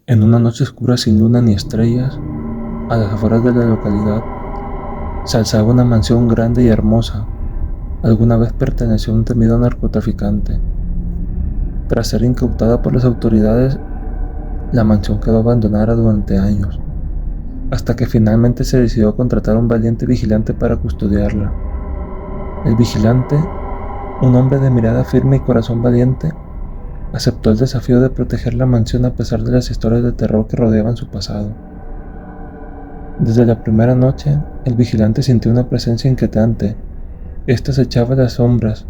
En una noche oscura sin luna ni estrellas, a las afueras de la localidad, se alzaba una mansión grande y hermosa. Alguna vez perteneció a un temido narcotraficante. Tras ser incautada por las autoridades, la mansión quedó abandonada durante años, hasta que finalmente se decidió a contratar a un valiente vigilante para custodiarla. El vigilante, un hombre de mirada firme y corazón valiente, aceptó el desafío de proteger la mansión a pesar de las historias de terror que rodeaban su pasado. Desde la primera noche, el vigilante sintió una presencia inquietante. Esta se echaba las sombras.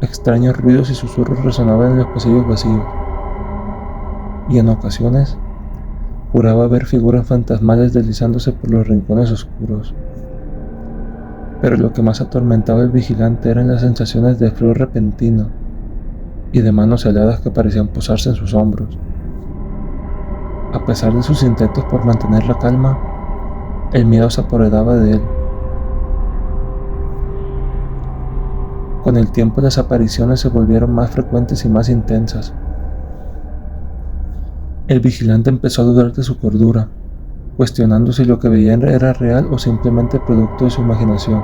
Extraños ruidos y susurros resonaban en los pasillos vacíos, y en ocasiones juraba ver figuras fantasmales deslizándose por los rincones oscuros. Pero lo que más atormentaba al vigilante eran las sensaciones de frío repentino y de manos heladas que parecían posarse en sus hombros. A pesar de sus intentos por mantener la calma, el miedo se apoderaba de él. Con el tiempo las apariciones se volvieron más frecuentes y más intensas. El vigilante empezó a dudar de su cordura, cuestionando si lo que veía era real o simplemente producto de su imaginación.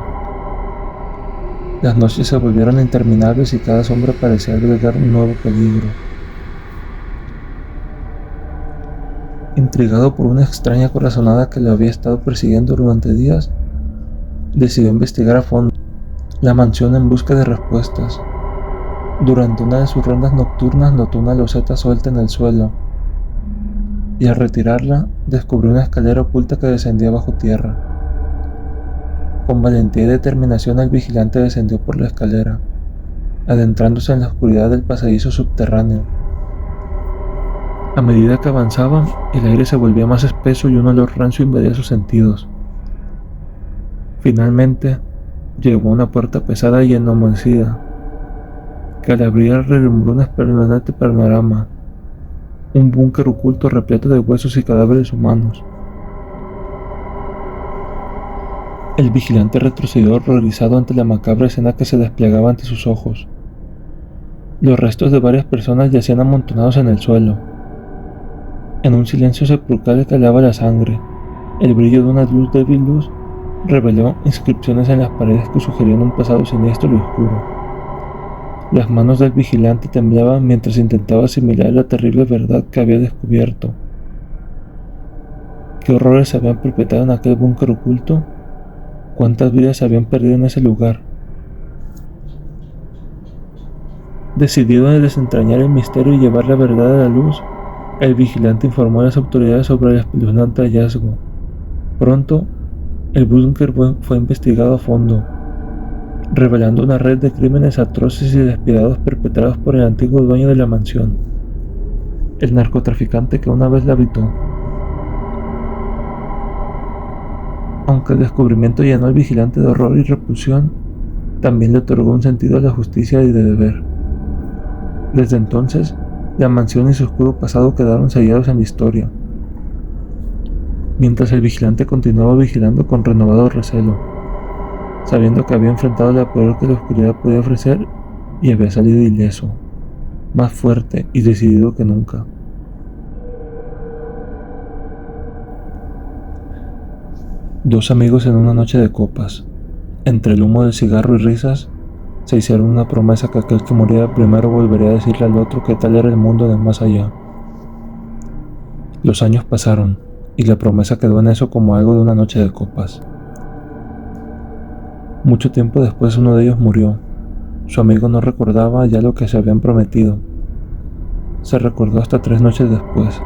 Las noches se volvieron interminables y cada sombra parecía agregar un nuevo peligro. Intrigado por una extraña corazonada que lo había estado persiguiendo durante días, decidió investigar a fondo la mansión en busca de respuestas. Durante una de sus rondas nocturnas notó una loseta suelta en el suelo, y al retirarla descubrió una escalera oculta que descendía bajo tierra. Con valentía y determinación el vigilante descendió por la escalera, adentrándose en la oscuridad del pasadizo subterráneo. A medida que avanzaba, el aire se volvía más espeso y un olor rancio invadía sus sentidos. Finalmente, llegó a una puerta pesada y enmohecida, que al abrir relumbró un espeluznante panorama, un búnker oculto repleto de huesos y cadáveres humanos. El vigilante retrocedió horrorizado ante la macabra escena que se desplegaba ante sus ojos. Los restos de varias personas yacían amontonados en el suelo. En un silencio sepulcral que helaba la sangre, el brillo de una débil luz reveló inscripciones en las paredes que sugerían un pasado siniestro y oscuro. Las manos del vigilante temblaban mientras intentaba asimilar la terrible verdad que había descubierto. ¿Qué horrores se habían perpetrado en aquel búnker oculto? ¿Cuántas vidas se habían perdido en ese lugar? Decidido a desentrañar el misterio y llevar la verdad a la luz, el vigilante informó a las autoridades sobre el espeluznante hallazgo. Pronto, el búnker fue investigado a fondo, revelando una red de crímenes atroces y despiadados perpetrados por el antiguo dueño de la mansión, el narcotraficante que una vez la habitó. Aunque el descubrimiento llenó al vigilante de horror y repulsión, también le otorgó un sentido a la justicia y de deber. Desde entonces, la mansión y su oscuro pasado quedaron sellados en la historia, mientras el vigilante continuaba vigilando con renovado recelo, sabiendo que había enfrentado la peor que la oscuridad podía ofrecer y había salido ileso, más fuerte y decidido que nunca. Dos amigos en una noche de copas, entre el humo del cigarro y risas, se hicieron una promesa que aquel que muriera primero volvería a decirle al otro que tal era el mundo del más allá. Los años pasaron, y la promesa quedó en eso como algo de una noche de copas. Mucho tiempo después uno de ellos murió. Su amigo no recordaba ya lo que se habían prometido. Se recordó hasta 3 noches después.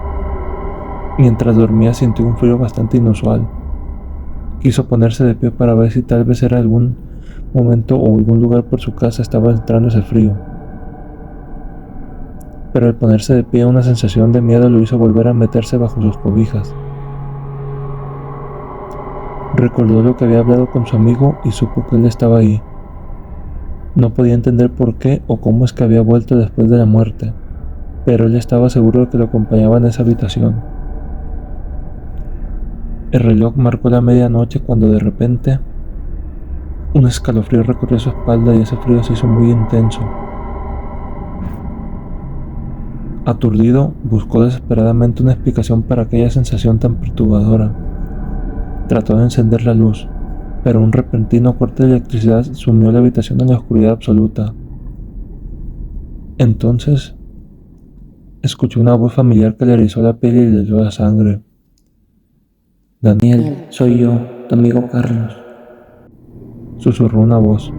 Mientras dormía sintió un frío bastante inusual. Quiso ponerse de pie para ver si tal vez era algún momento o algún lugar por su casa estaba entrando ese frío. Pero al ponerse de pie una sensación de miedo lo hizo volver a meterse bajo sus cobijas. Recordó lo que había hablado con su amigo y supo que él estaba ahí. No podía entender por qué o cómo es que había vuelto después de la muerte, pero él estaba seguro de que lo acompañaba en esa habitación. El reloj marcó la medianoche cuando de repente un escalofrío recorrió su espalda y ese frío se hizo muy intenso. Aturdido, buscó desesperadamente una explicación para aquella sensación tan perturbadora. Trató de encender la luz, pero un repentino corte de electricidad sumió la habitación en la oscuridad absoluta. Entonces, escuchó una voz familiar que le erizó la piel y le heló la sangre. «Daniel, soy yo, tu amigo Carlos», susurró una voz.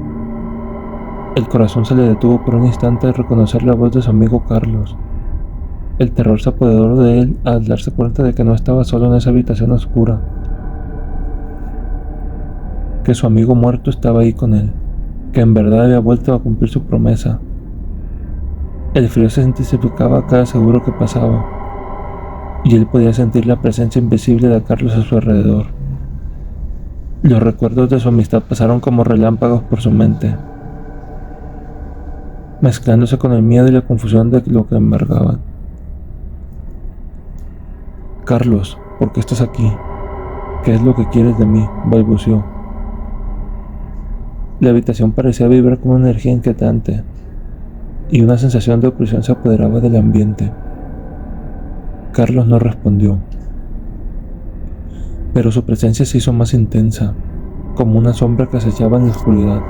El corazón se le detuvo por un instante al reconocer la voz de su amigo Carlos. El terror se apoderó de él al darse cuenta de que no estaba solo en esa habitación oscura, que su amigo muerto estaba ahí con él, que en verdad había vuelto a cumplir su promesa. El frío se intensificaba a cada segundo que pasaba, y él podía sentir la presencia invisible de Carlos a su alrededor. Los recuerdos de su amistad pasaron como relámpagos por su mente, mezclándose con el miedo y la confusión de lo que embargaban. «Carlos, ¿por qué estás aquí? ¿Qué es lo que quieres de mí?», balbuceó. La habitación parecía vibrar con una energía inquietante, y una sensación de opresión se apoderaba del ambiente. Carlos no respondió, pero su presencia se hizo más intensa, como una sombra que acechaba en la oscuridad.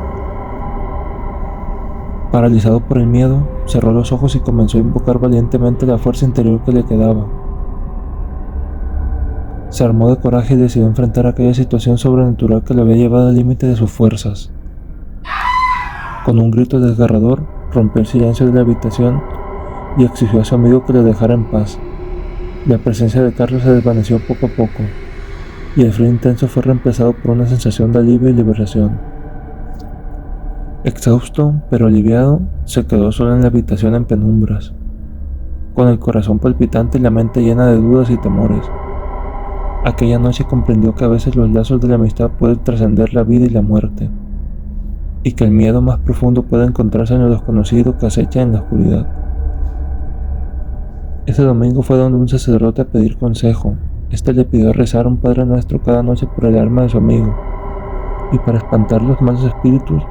Paralizado por el miedo, cerró los ojos y comenzó a invocar valientemente la fuerza interior que le quedaba. Se armó de coraje y decidió enfrentar aquella situación sobrenatural que le había llevado al límite de sus fuerzas. Con un grito desgarrador, rompió el silencio de la habitación y exigió a su amigo que lo dejara en paz. La presencia de Carlos se desvaneció poco a poco, y el frío intenso fue reemplazado por una sensación de alivio y liberación. Exhausto, pero aliviado, se quedó solo en la habitación en penumbras, con el corazón palpitante y la mente llena de dudas y temores. Aquella noche comprendió que a veces los lazos de la amistad pueden trascender la vida y la muerte, y que el miedo más profundo puede encontrarse en lo desconocido que acecha en la oscuridad. Ese domingo fue donde un sacerdote a pedir consejo. Este le pidió rezar un Padre Nuestro cada noche por el alma de su amigo, y para espantar los malos espíritus,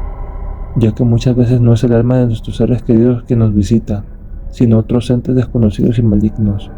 ya que muchas veces no es el alma de nuestros seres queridos que nos visita, sino otros entes desconocidos y malignos.